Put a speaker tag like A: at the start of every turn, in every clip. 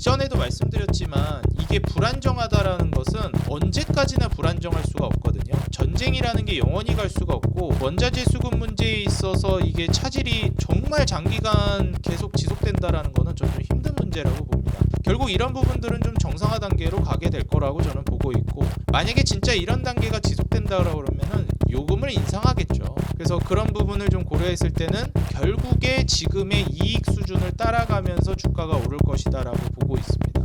A: 이전에도 말씀드렸지만 이게 불안정하다라는 것은 언제까지나 불안정할 수가 없거든요. 전쟁이라는 게 영원히 갈 수가 없고 원자재 수급 문제에 있어서 이게 차질이 정말 장기간 계속 지속된다라는 거는 좀 힘든 문제라고 봅니다. 결국 이런 부분들은 좀 정상화 단계로 가게 될 거라고 저는 보고 있고, 만약에 진짜 이런 단계가 지속된다라고 그러면은 요금을 인상하겠죠. 그래서 그런 부분을 좀 고려했을 때는 결국에 지금의 이익 수준을 따라가면서 주가가 오를 것이다라고 보고 있습니다.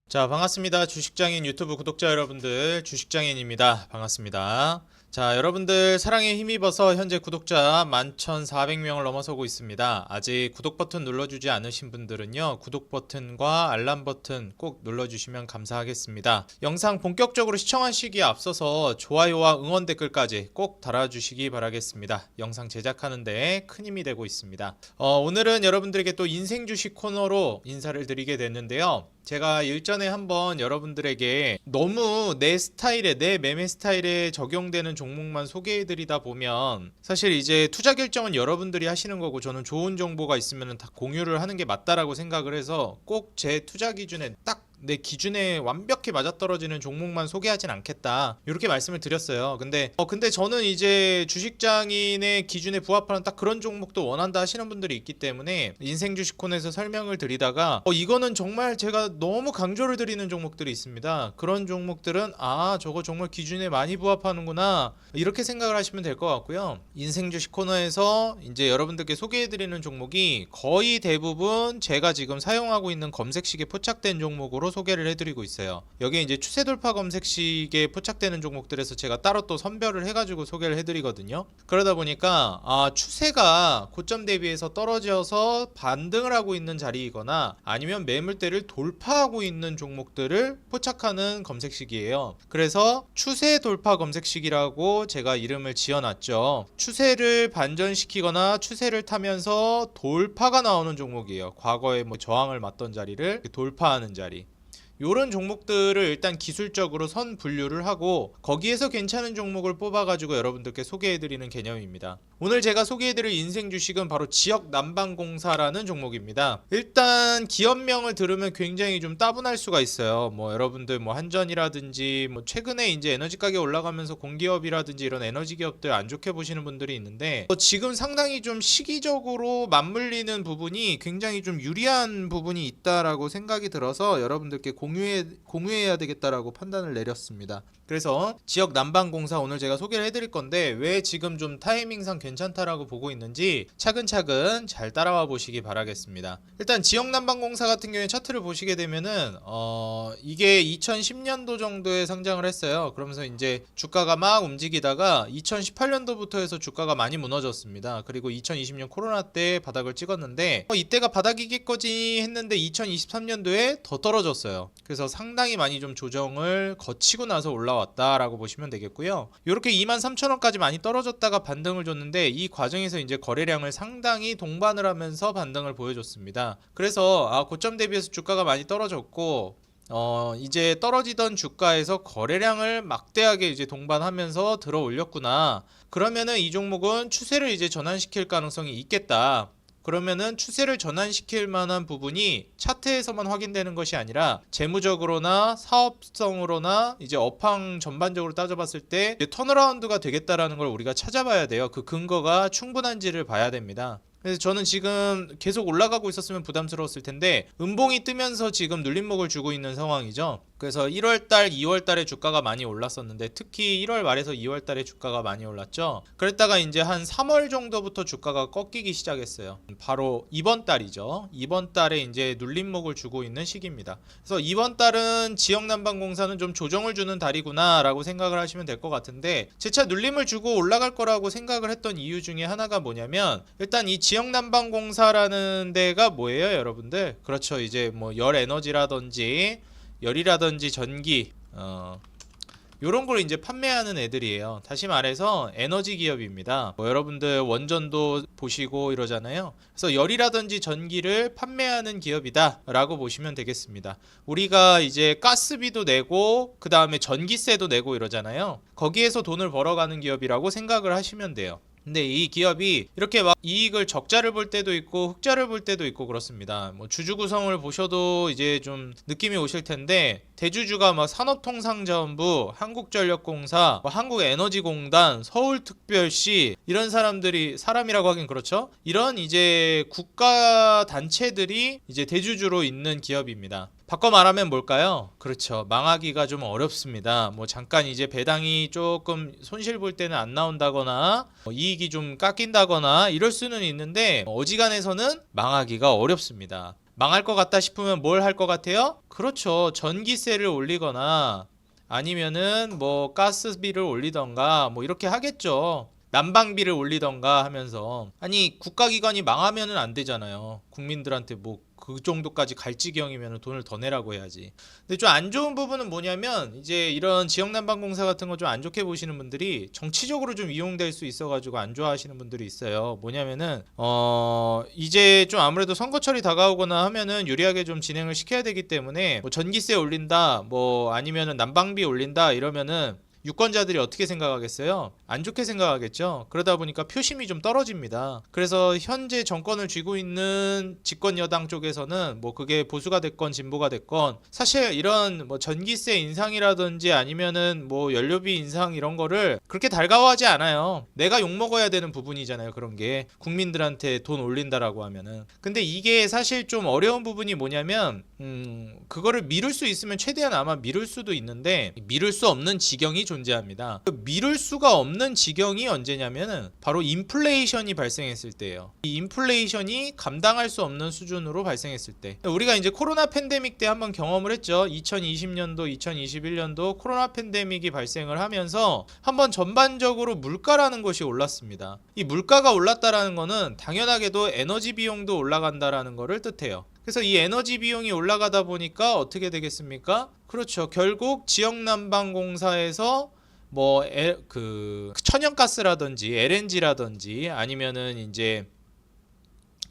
A: 자, 반갑습니다. 주식장인 유튜브 구독자 여러분들, 주식장인입니다. 반갑습니다. 자, 여러분들 사랑에 힘입어서 현재 구독자 11,400명을 넘어서고 있습니다. 아직 구독 버튼 눌러주지 않으신 분들은요, 구독 버튼과 알람 버튼 꼭 눌러주시면 감사하겠습니다. 영상 본격적으로 시청하시기에 앞서서 좋아요와 응원 댓글까지 꼭 달아주시기 바라겠습니다. 영상 제작하는데 큰 힘이 되고 있습니다. 오늘은 여러분들에게 또 인생 주식 코너로 인사를 드리게 됐는데요. 제가 일전에 한번 여러분들에게 너무 내 스타일에, 내 매매 스타일에 적용되는 종목만 소개해드리다 보면 사실 이제 투자 결정은 여러분들이 하시는 거고, 저는 좋은 정보가 있으면 다 공유를 하는 게 맞다라고 생각을 해서 꼭 제 투자 기준에 딱 내 기준에 완벽히 맞아떨어지는 종목만 소개하진 않겠다, 이렇게 말씀을 드렸어요. 근데 저는 이제 주식장인의 기준에 부합하는 딱 그런 종목도 원한다 하시는 분들이 있기 때문에 인생 주식콘에서 설명을 드리다가 이거는 정말 제가 너무 강조를 드리는 종목들이 있습니다. 그런 종목들은 저거 정말 기준에 많이 부합하는구나, 이렇게 생각을 하시면 될 것 같고요. 인생 주식 코너에서 이제 여러분들께 소개해드리는 종목이 거의 대부분 제가 지금 사용하고 있는 검색식에 포착된 종목으로 소개를 해드리고 있어요. 여기에 이제 추세 돌파 검색식에 포착되는 종목들에서 제가 따로 또 선별을 해가지고 소개를 해드리거든요. 그러다 보니까 추세가 고점 대비해서 떨어져서 반등을 하고 있는 자리이거나 아니면 매물대를 돌파하고 있는 종목들을 포착하는 검색식이에요. 그래서 추세 돌파 검색식이라고 제가 이름을 지어놨죠. 추세를 반전시키거나 추세를 타면서 돌파가 나오는 종목이에요. 과거에 저항을 맞던 자리를 돌파하는 자리, 요런 종목들을 일단 기술적으로 선 분류를 하고 거기에서 괜찮은 종목을 뽑아가지고 여러분들께 소개해드리는 개념입니다. 오늘 제가 소개해드릴 인생 주식은 바로 지역난방공사라는 종목입니다. 일단 기업명을 들으면 굉장히 좀 따분할 수가 있어요. 여러분들 한전이라든지 최근에 이제 에너지 가격 올라가면서 공기업이라든지 이런 에너지 기업들 안 좋게 보시는 분들이 있는데, 지금 상당히 좀 시기적으로 맞물리는 부분이 굉장히 좀 유리한 부분이 있다라고 생각이 들어서 여러분들께 공유해야 되겠다라고 판단을 내렸습니다. 그래서 지역 난방공사 오늘 제가 소개를 해드릴 건데, 왜 지금 좀 타이밍상 괜찮다라고 보고 있는지 차근차근 잘 따라와 보시기 바라겠습니다. 일단 지역 난방공사 같은 경우에 차트를 보시게 되면은 이게 2010년도 정도에 상장을 했어요. 그러면서 이제 주가가 막 움직이다가 2018년도부터 해서 주가가 많이 무너졌습니다. 그리고 2020년 코로나 때 바닥을 찍었는데 이때가 바닥이겠거지 했는데 2023년도에 더 떨어졌어요. 그래서 상당히 많이 좀 조정을 거치고 나서 올라왔다라고 보시면 되겠고요. 이렇게 23,000원까지 많이 떨어졌다가 반등을 줬는데 이 과정에서 이제 거래량을 상당히 동반을 하면서 반등을 보여줬습니다. 그래서 고점 대비해서 주가가 많이 떨어졌고 이제 떨어지던 주가에서 거래량을 막대하게 이제 동반하면서 들어 올렸구나. 그러면은 이 종목은 추세를 이제 전환시킬 가능성이 있겠다. 그러면은 추세를 전환시킬 만한 부분이 차트에서만 확인되는 것이 아니라 재무적으로나 사업성으로나 이제 업황 전반적으로 따져봤을 때 이제 턴어라운드가 되겠다라는 걸 우리가 찾아봐야 돼요. 그 근거가 충분한지를 봐야 됩니다. 그래서 저는 지금 계속 올라가고 있었으면 부담스러웠을 텐데 음봉이 뜨면서 지금 눌림목을 주고 있는 상황이죠. 그래서 1월달, 2월달에 주가가 많이 올랐었는데 특히 1월 말에서 2월달에 주가가 많이 올랐죠. 그랬다가 이제 한 3월 정도부터 주가가 꺾이기 시작했어요. 바로 이번 달이죠. 이번 달에 이제 눌림목을 주고 있는 시기입니다. 그래서 이번 달은 지역난방공사는 좀 조정을 주는 달이구나 라고 생각을 하시면 될 것 같은데, 재차 눌림을 주고 올라갈 거라고 생각을 했던 이유 중에 하나가 뭐냐면, 일단 이 지역난방공사라는 데가 뭐예요, 여러분들? 그렇죠. 이제 열 에너지라든지 열이라든지 전기 요런 걸 이제 판매하는 애들이에요. 다시 말해서 에너지 기업입니다. 여러분들 원전도 보시고 이러잖아요. 그래서 열이라든지 전기를 판매하는 기업이다 라고 보시면 되겠습니다. 우리가 이제 가스비도 내고 그 다음에 전기세도 내고 이러잖아요. 거기에서 돈을 벌어가는 기업이라고 생각을 하시면 돼요. 근데 이 기업이 이렇게 막 이익을 적자를 볼 때도 있고 흑자를 볼 때도 있고 그렇습니다. 뭐 주주 구성을 보셔도 이제 좀 느낌이 오실 텐데, 대주주가 막 산업통상자원부, 한국전력공사, 뭐 한국에너지공단, 서울특별시, 이런 사람들이, 사람이라고 하긴 그렇죠. 이런 이제 국가 단체들이 이제 대주주로 있는 기업입니다. 바꿔 말하면 뭘까요? 그렇죠. 망하기가 좀 어렵습니다. 뭐 잠깐 이제 배당이 조금 손실 볼 때는 안 나온다거나 이익이 좀 깎인다거나 이럴 수는 있는데, 어지간해서는 망하기가 어렵습니다. 망할 것 같다 싶으면 뭘 할 것 같아요? 그렇죠. 전기세를 올리거나 아니면은 뭐 가스비를 올리던가 뭐 이렇게 하겠죠. 난방비를 올리던가 하면서. 아니, 국가기관이 망하면은 안 되잖아요. 국민들한테 뭐 그 정도까지 갈 지경이면 돈을 더 내라고 해야지. 근데 좀 안 좋은 부분은 뭐냐면, 이제 이런 지역난방공사 같은 거 좀 안 좋게 보시는 분들이 정치적으로 좀 이용될 수 있어가지고 안 좋아하시는 분들이 있어요. 뭐냐면은 이제 좀 아무래도 선거철이 다가오거나 하면은 유리하게 좀 진행을 시켜야 되기 때문에, 뭐 전기세 올린다, 뭐 아니면은 난방비 올린다 이러면은 유권자들이 어떻게 생각하겠어요? 안 좋게 생각하겠죠. 그러다 보니까 표심이 좀 떨어집니다. 그래서 현재 정권을 쥐고 있는 집권 여당 쪽에서는 뭐 그게 보수가 됐건 진보가 됐건 사실 이런 뭐 전기세 인상이라든지 아니면은 뭐 연료비 인상 이런 거를 그렇게 달가워하지 않아요. 내가 욕먹어야 되는 부분이잖아요. 그런 게 국민들한테 돈 올린다라고 하면은. 근데 이게 사실 좀 어려운 부분이 뭐냐면, 그거를 미룰 수 있으면 최대한 아마 미룰 수도 있는데, 미룰 수 없는 지경이 존재합니다. 미룰 수가 없는 지경이 언제냐면은 바로 인플레이션이 발생했을 때예요. 이 인플레이션이 감당할 수 없는 수준으로 발생했을 때. 우리가 이제 코로나 팬데믹 때 한번 경험을 했죠. 2020년도, 2021년도 코로나 팬데믹이 발생을 하면서 한번 전반적으로 물가라는 것이 올랐습니다. 이 물가가 올랐다라는 거는 당연하게도 에너지 비용도 올라간다라는 거를 뜻해요. 그래서 이 에너지 비용이 올라가다 보니까 어떻게 되겠습니까? 그렇죠. 결국 지역난방공사에서 뭐 그 천연가스라든지 LNG라든지 아니면은 이제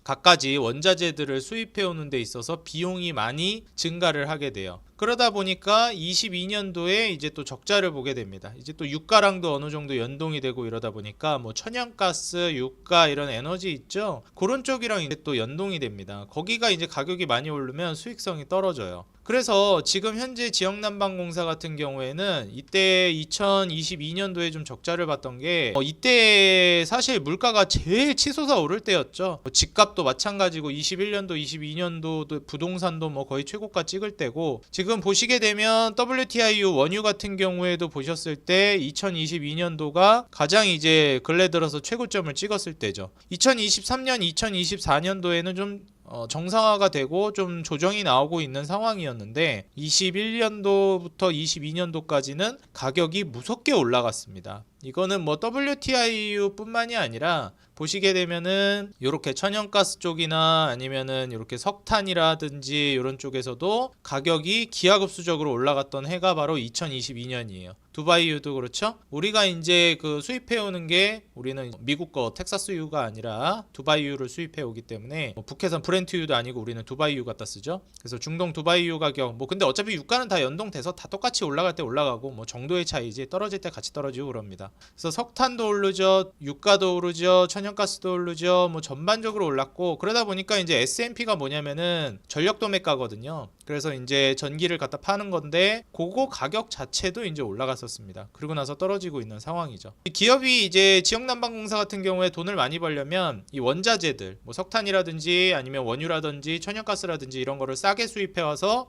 A: 갖가지 원자재들을 수입해 오는 데 있어서 비용이 많이 증가를 하게 돼요. 그러다 보니까 22년도에 이제 또 적자를 보게 됩니다. 이제 또 유가랑도 어느 정도 연동이 되고 이러다 보니까 뭐 천연가스, 유가 이런 에너지 있죠. 그런 쪽이랑 이제 또 연동이 됩니다. 거기가 이제 가격이 많이 오르면 수익성이 떨어져요. 그래서 지금 현재 지역난방공사 같은 경우에는 이때 2022년도에 좀 적자를 봤던 게, 이때 사실 물가가 제일 치솟아 오를 때였죠. 집값도 마찬가지고 21년도, 22년도 부동산도 뭐 거의 최고가 찍을 때고, 지금 보시게 되면 WTIU 원유 같은 경우에도 보셨을 때 2022년도가 가장 이제 근래 들어서 최고점을 찍었을 때죠. 2023년, 2024년도에는 좀 정상화가 되고 좀 조정이 나오고 있는 상황이었는데, 21년도부터 22년도까지는 가격이 무섭게 올라갔습니다. 이거는 뭐 WTIU 뿐만이 아니라 보시게 되면은 이렇게 천연가스 쪽이나 아니면은 이렇게 석탄이라든지 이런 쪽에서도 가격이 기하급수적으로 올라갔던 해가 바로 2022년이에요. 두바이유도 그렇죠. 우리가 이제 그 수입해 오는 게, 우리는 미국 거 텍사스유가 아니라 두바이유를 수입해 오기 때문에 뭐 북해산 브렌트유도 아니고 우리는 두바이유 갖다 쓰죠. 그래서 중동 두바이유 가격 뭐, 근데 어차피 유가는 다 연동돼서 다 똑같이 올라갈 때 올라가고 뭐 정도의 차이지, 떨어질 때 같이 떨어지고 그럽니다. 그래서 석탄도 오르죠, 유가도 오르죠, 천연가스도 오르죠. 뭐 전반적으로 올랐고, 그러다 보니까 이제 S&P가 뭐냐면은 전력 도매가거든요. 그래서 이제 전기를 갖다 파는 건데 그거 가격 자체도 이제 올라갔었습니다. 그리고 나서 떨어지고 있는 상황이죠. 기업이 이제 지역난방공사 같은 경우에 돈을 많이 벌려면 이 원자재들, 뭐 석탄이라든지 아니면 원유라든지 천연가스라든지 이런 거를 싸게 수입해 와서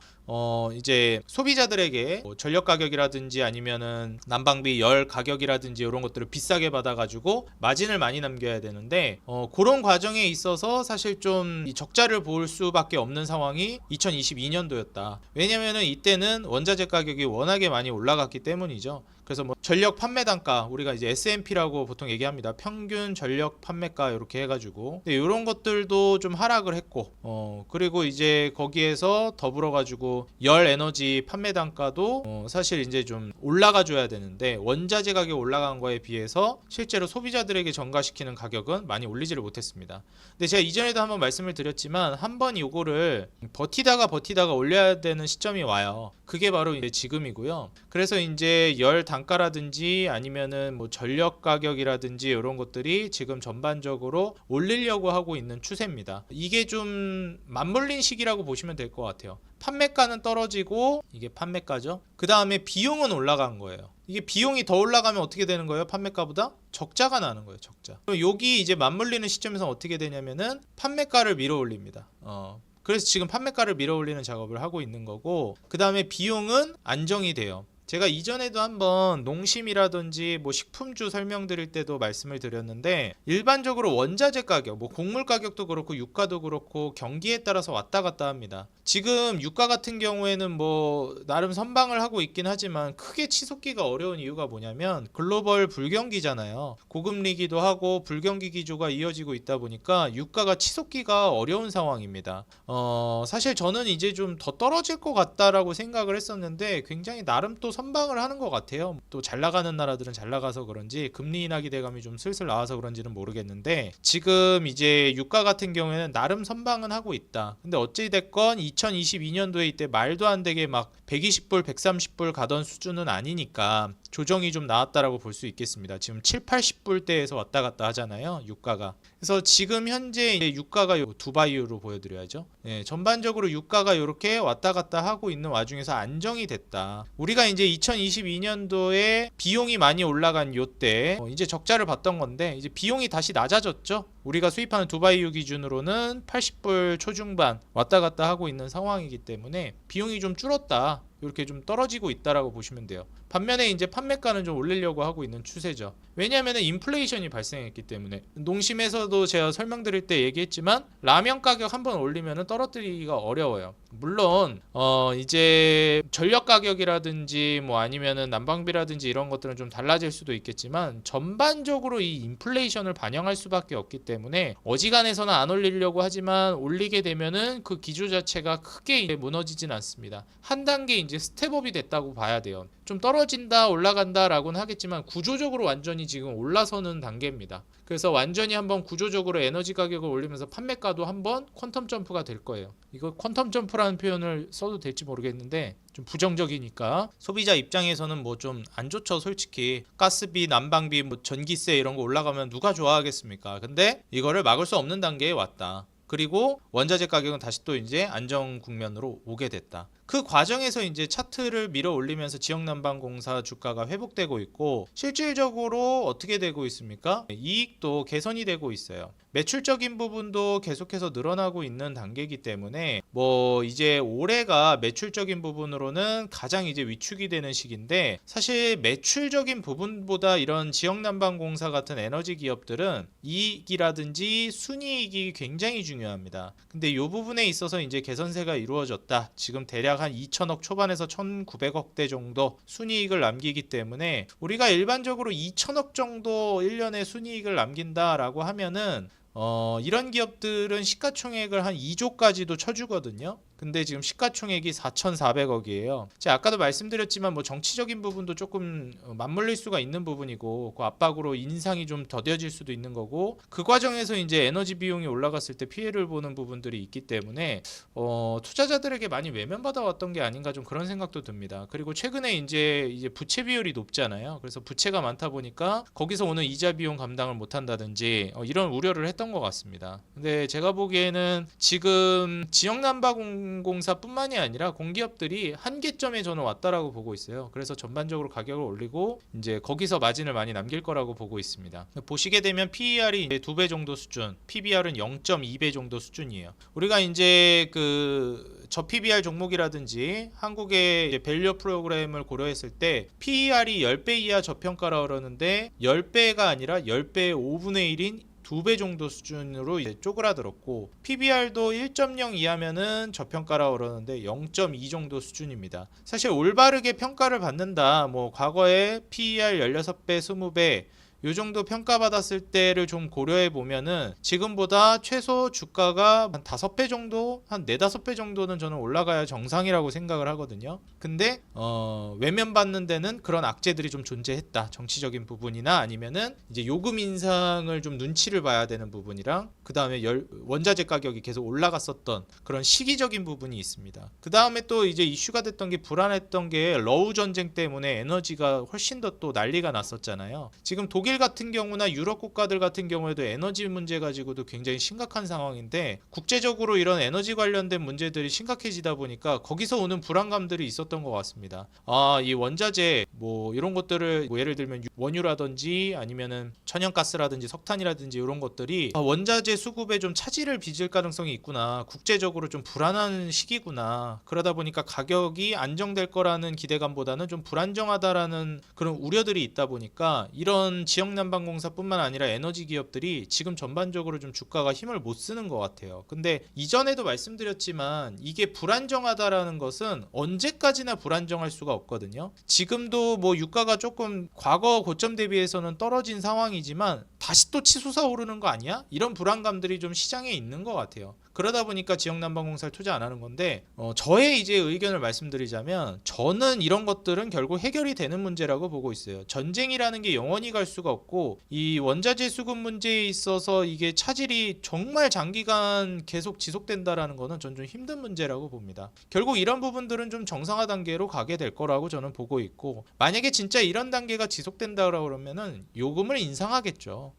A: 이제 소비자들에게 뭐 전력 가격이라든지 아니면은 난방비, 열 가격이라든지 이런 것들을 비싸게 받아가지고 마진을 많이 남겨야 되는데, 그런 과정에 있어서 사실 좀 이 적자를 볼 수밖에 없는 상황이 2022년도였다. 왜냐면은 이때는 원자재 가격이 워낙에 많이 올라갔기 때문이죠. 그래서 뭐 전력 판매 단가, 우리가 이제 S&P라고 보통 얘기합니다. 평균 전력 판매가 이렇게 해가지고, 근데 이런 것들도 좀 하락을 했고, 그리고 이제 거기에서 더불어 가지고 열 에너지 판매 단가도 사실 이제 좀 올라가 줘야 되는데, 원자재 가격 올라간 거에 비해서 실제로 소비자들에게 전가시키는 가격은 많이 올리지를 못했습니다. 근데 제가 이전에도 한번 말씀을 드렸지만, 한번 요거를 버티다가 올려야 되는 시점이 와요. 그게 바로 이제 지금이고요. 그래서 이제 열 단가라든지 아니면은 뭐 전력 가격이라든지 이런 것들이 지금 전반적으로 올리려고 하고 있는 추세입니다. 이게 좀 맞물린 시기라고 보시면 될 것 같아요. 판매가는 떨어지고 이게 판매가죠. 그 다음에 비용은 올라간 거예요. 이게 비용이 더 올라가면 어떻게 되는 거예요? 판매가보다 적자가 나는 거예요. 적자. 그럼 여기 이제 맞물리는 시점에서 어떻게 되냐면은 판매가를 밀어 올립니다. 그래서 지금 판매가를 밀어 올리는 작업을 하고 있는 거고, 그 다음에 비용은 안정이 돼요. 제가 이전에도 한번 농심이라든지 뭐 식품주 설명드릴 때도 말씀을 드렸는데, 일반적으로 원자재 가격, 뭐 곡물 가격도 그렇고 유가도 그렇고 경기에 따라서 왔다 갔다 합니다. 지금 유가 같은 경우에는 뭐 나름 선방을 하고 있긴 하지만 크게 치솟기가 어려운 이유가 뭐냐면 글로벌 불경기잖아요. 고금리기도 하고 불경기 기조가 이어지고 있다 보니까 유가가 치솟기가 어려운 상황입니다. 사실 저는 이제 좀 더 떨어질 것 같다라고 생각을 했었는데 굉장히 나름 또 선방을 하는 것 같아요. 또 잘 나가는 나라들은 잘 나가서 그런지 금리 인하 기대감이 좀 슬슬 나와서 그런지는 모르겠는데, 지금 이제 유가 같은 경우에는 나름 선방은 하고 있다. 근데 어찌 됐건 2022년도에 이때 말도 안 되게 막 120불, 130불 가던 수준은 아니니까 조정이 좀 나왔다라고 볼 수 있겠습니다. 지금 7, 80불대에서 왔다 갔다 하잖아요, 유가가. 그래서 지금 현재 이제 유가가 두바이유로 보여드려야죠. 전반적으로 유가가 이렇게 왔다 갔다 하고 있는 와중에서 안정이 됐다. 우리가 이제 2022년도에 비용이 많이 올라간 요때 이제 적자를 봤던 건데, 이제 비용이 다시 낮아졌죠. 우리가 수입하는 두바이유 기준으로는 80불 초중반 왔다 갔다 하고 있는 상황이기 때문에 비용이 좀 줄었다, 이렇게 좀 떨어지고 있다라고 보시면 돼요. 반면에 이제 판매가는 좀 올리려고 하고 있는 추세죠. 왜냐하면 인플레이션이 발생했기 때문에. 농심에서도 제가 설명드릴 때 얘기했지만 라면 가격 한번 올리면 떨어뜨리기가 어려워요. 물론 이제 전력 가격이라든지 뭐 아니면은 난방비라든지 이런 것들은 좀 달라질 수도 있겠지만 전반적으로 이 인플레이션을 반영할 수밖에 없기 때문에 어지간해서는 안 올리려고 하지만 올리게 되면은 그 기조 자체가 크게 무너지진 않습니다. 한 단계 이제 스텝업이 됐다고 봐야 돼요. 좀 떨어진다 올라간다 라고는 하겠지만 구조적으로 완전히 지금 올라서는 단계입니다. 그래서 완전히 한번 구조적으로 에너지 가격을 올리면서 판매가도 한번 퀀텀 점프가 될 거예요. 이거 퀀텀 점프라는 표현을 써도 될지 모르겠는데 좀 부정적이니까 소비자 입장에서는 뭐 좀 안 좋죠. 솔직히 가스비, 난방비, 뭐 전기세 이런 거 올라가면 누가 좋아하겠습니까? 근데 이거를 막을 수 없는 단계에 왔다. 그리고 원자재 가격은 다시 또 이제 안정 국면으로 오게 됐다. 그 과정에서 이제 차트를 밀어 올리면서 지역난방공사 주가가 회복되고 있고, 실질적으로 어떻게 되고 있습니까? 이익도 개선이 되고 있어요. 매출적인 부분도 계속해서 늘어나고 있는 단계이기 때문에 뭐 이제 올해가 매출적인 부분으로는 가장 이제 위축이 되는 시기인데, 사실 매출적인 부분보다 이런 지역난방공사 같은 에너지 기업들은 이익이라든지 순이익이 굉장히 중요합니다. 근데 이 부분에 있어서 이제 개선세가 이루어졌다. 지금 대략 한 2천억 초반에서 1,900억대 정도 순이익을 남기기 때문에 우리가 일반적으로 2천억 정도 1년에 순이익을 남긴다라고 하면은 이런 기업들은 시가총액을 한 2조까지도 쳐주거든요. 근데 지금 시가총액이 4,400억이에요. 제가 아까도 말씀드렸지만 뭐 정치적인 부분도 조금 맞물릴 수가 있는 부분이고, 그 압박으로 인상이 좀 더뎌질 수도 있는 거고, 그 과정에서 이제 에너지 비용이 올라갔을 때 피해를 보는 부분들이 있기 때문에 투자자들에게 많이 외면받아 왔던 게 아닌가, 좀 그런 생각도 듭니다. 그리고 최근에 이제 부채 비율이 높잖아요. 그래서 부채가 많다 보니까 거기서 오는 이자 비용 감당을 못 한다든지 이런 우려를 했던 것 같습니다. 근데 제가 보기에는 지금 지역난방공사뿐만이 아니라 공기업들이 한계점에 저는 왔다라고 보고 있어요. 그래서 전반적으로 가격을 올리고 이제 거기서 마진을 많이 남길 거라고 보고 있습니다. 보시게 되면 PER이 2배 정도 수준, PBR은 0.2배 정도 수준이에요. 우리가 이제 저 PBR 종목이라든지 한국의 이제 밸류 프로그램을 고려했을 때 PER이 10배 이하 저평가라 그러는데 10배가 아니라 10배의 5분의 1인 2배 정도 수준으로 이제 쪼그라들었고, PBR도 1.0 이하면은 저평가라 그러는데 0.2 정도 수준입니다. 사실 올바르게 평가를 받는다, 뭐 과거에 PER 16배, 20배 요 정도 평가받았을 때를 좀 고려해 보면은 지금보다 최소 주가가 한 5배 정도, 한 4, 5배 정도는 저는 올라가야 정상이라고 생각을 하거든요. 근데 외면받는 데는 그런 악재들이 좀 존재했다. 정치적인 부분이나 아니면은 이제 요금 인상을 좀 눈치를 봐야 되는 부분이랑 그 다음에 원자재 가격이 계속 올라갔었던 그런 시기적인 부분이 있습니다. 그 다음에 또 이제 이슈가 됐던 게 불안했던 게 러우 전쟁 때문에 에너지가 훨씬 더 또 난리가 났었잖아요. 지금 독일 같은 경우나 유럽 국가들 같은 경우에도 에너지 문제 가지고도 굉장히 심각한 상황인데 국제적으로 이런 에너지 관련된 문제들이 심각해지다 보니까 거기서 오는 불안감들이 있었던 것 같습니다. 이 원자재 뭐 이런 것들을 뭐 예를 들면 원유라든지 아니면은 천연가스라든지 석탄이라든지 이런 것들이 원자재 수급에 좀 차질을 빚을 가능성이 있구나. 국제적으로 좀 불안한 시기구나. 그러다 보니까 가격이 안정될 거라는 기대감보다는 좀 불안정하다라는 그런 우려들이 있다 보니까 이런 지역난방공사뿐만 아니라 에너지 기업들이 지금 전반적으로 좀 주가가 힘을 못 쓰는 것 같아요. 근데 이전에도 말씀드렸지만 이게 불안정하다라는 것은 언제까지나 불안정할 수가 없거든요. 지금도 뭐 유가가 조금 과거 고점 대비해서는 떨어진 상황이지만 다시 또 치솟아 오르는 거 아니야? 이런 불안감들이 좀 시장에 있는 것 같아요. 그러다 보니까 지역난방공사를 투자 안 하는 건데 저의 이제 의견을 말씀드리자면 저는 이런 것들은 결국 해결이 되는 문제라고 보고 있어요. 전쟁이라는 게 영원히 갈 수가 없고 이 원자재 수급 문제에 있어서 이게 차질이 정말 장기간 계속 지속된다라는 거는 전 좀 힘든 문제라고 봅니다. 결국 이런 부분들은 좀 정상화 단계로 가게 될 거라고 저는 보고 있고 만약에 진짜 이런 단계가 지속된다고 그러면은 요금을 인상하겠죠.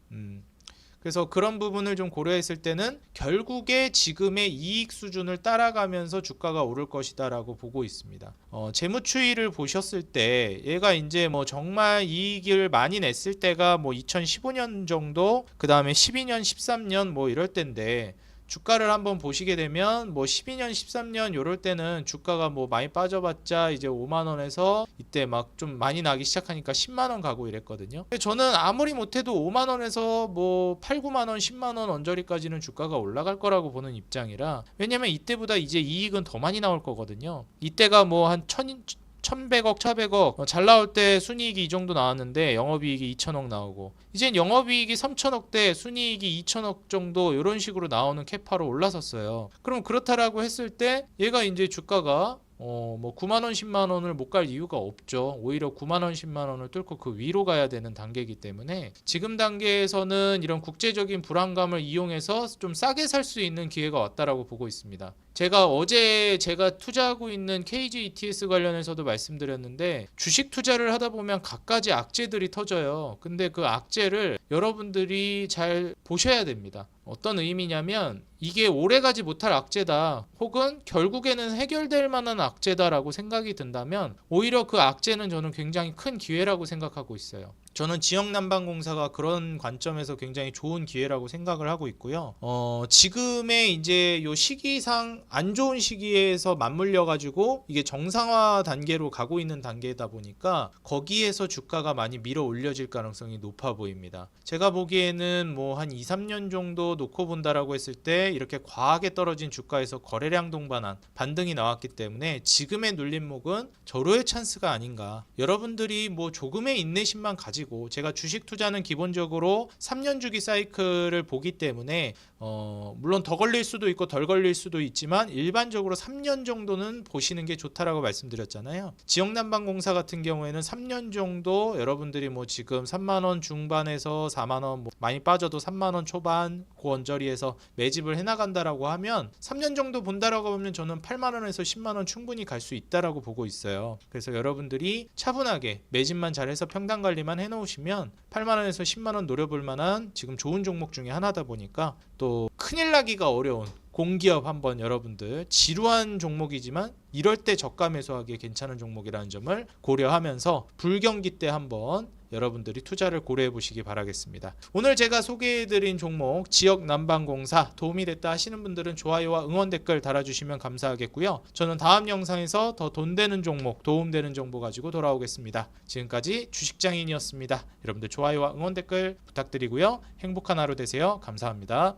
A: 그래서 그런 부분을 좀 고려했을 때는 결국에 지금의 이익 수준을 따라가면서 주가가 오를 것이다라고 보고 있습니다. 재무 추이를 보셨을 때 얘가 이제 뭐 정말 이익을 많이 냈을 때가 뭐 2015년 정도, 그 다음에 12년, 13년 뭐 이럴 때인데 주가를 한번 보시게 되면 뭐 12년, 13년 요럴 때는 주가가 뭐 많이 빠져봤자 이제 5만 원에서 이때 막 좀 많이 나기 시작하니까 10만 원 가고 이랬거든요. 근데 저는 아무리 못해도 5만 원에서 뭐 8, 9만 원, 10만 원 언저리까지는 주가가 올라갈 거라고 보는 입장이라 왜냐면 이때보다 이제 이익은 더 많이 나올 거거든요. 이때가 뭐 한 1100억, 1100억 잘 나올 때 순이익이 이 정도 나왔는데 영업이익이 2000억 나오고 이젠 영업이익이 3000억대 순이익이 2000억 정도 이런 식으로 나오는 캐파로 올라섰어요. 그럼 그렇다라고 했을 때 얘가 이제 주가가 뭐 9만원 10만원을 못 갈 이유가 없죠. 오히려 9만원 10만원을 뚫고 그 위로 가야 되는 단계이기 때문에 지금 단계에서는 이런 국제적인 불안감을 이용해서 좀 싸게 살 수 있는 기회가 왔다라고 보고 있습니다. 제가 투자하고 있는 KG ETS 관련해서도 말씀드렸는데 주식 투자를 하다 보면 갖가지 악재들이 터져요. 근데 그 악재를 여러분들이 잘 보셔야 됩니다. 어떤 의미냐면 이게 오래가지 못할 악재다 혹은 결국에는 해결될 만한 악재다라고 생각이 든다면 오히려 그 악재는 저는 굉장히 큰 기회라고 생각하고 있어요. 저는 지역난방공사가 그런 관점에서 굉장히 좋은 기회라고 생각을 하고 있고요. 지금의 이제 요 시기상 안 좋은 시기에서 맞물려 가지고 이게 정상화 단계로 가고 있는 단계다 보니까 거기에서 주가가 많이 밀어 올려질 가능성이 높아 보입니다. 제가 보기에는 뭐 한 2, 3년 정도 놓고 본다라고 했을 때 이렇게 과하게 떨어진 주가에서 거래량 동반한 반등이 나왔기 때문에 지금의 눌림목은 절호의 찬스가 아닌가. 여러분들이 뭐 조금의 인내심만 가지고 제가 주식 투자는 기본적으로 3년 주기 사이클을 보기 때문에 물론 더 걸릴 수도 있고 덜 걸릴 수도 있지만 일반적으로 3년 정도는 보시는 게 좋다라고 말씀드렸잖아요. 지역난방공사 같은 경우에는 3년 정도 여러분들이 뭐 지금 3만원 중반에서 4만원 뭐 많이 빠져도 3만원 초반 그 언저리에서 매집을 해나간다라고 하면 3년 정도 본다라고 하면 저는 8만원에서 10만원 충분히 갈 수 있다라고 보고 있어요. 그래서 여러분들이 차분하게 매집만 잘해서 평단 관리만 해놓으시면 8만원에서 10만원 노려볼 만한 지금 좋은 종목 중에 하나다 보니까 또 큰일 나기가 어려운 공기업 한번 여러분들 지루한 종목이지만 이럴 때 저가 매수하기에 괜찮은 종목이라는 점을 고려하면서 불경기 때 한번 여러분들이 투자를 고려해 보시기 바라겠습니다. 오늘 제가 소개해드린 종목 지역난방공사 도움이 됐다 하시는 분들은 좋아요와 응원 댓글 달아주시면 감사하겠고요. 저는 다음 영상에서 더 돈 되는 종목, 도움되는 정보 가지고 돌아오겠습니다. 지금까지 주식장인이었습니다. 여러분들 좋아요와 응원 댓글 부탁드리고요. 행복한 하루 되세요. 감사합니다.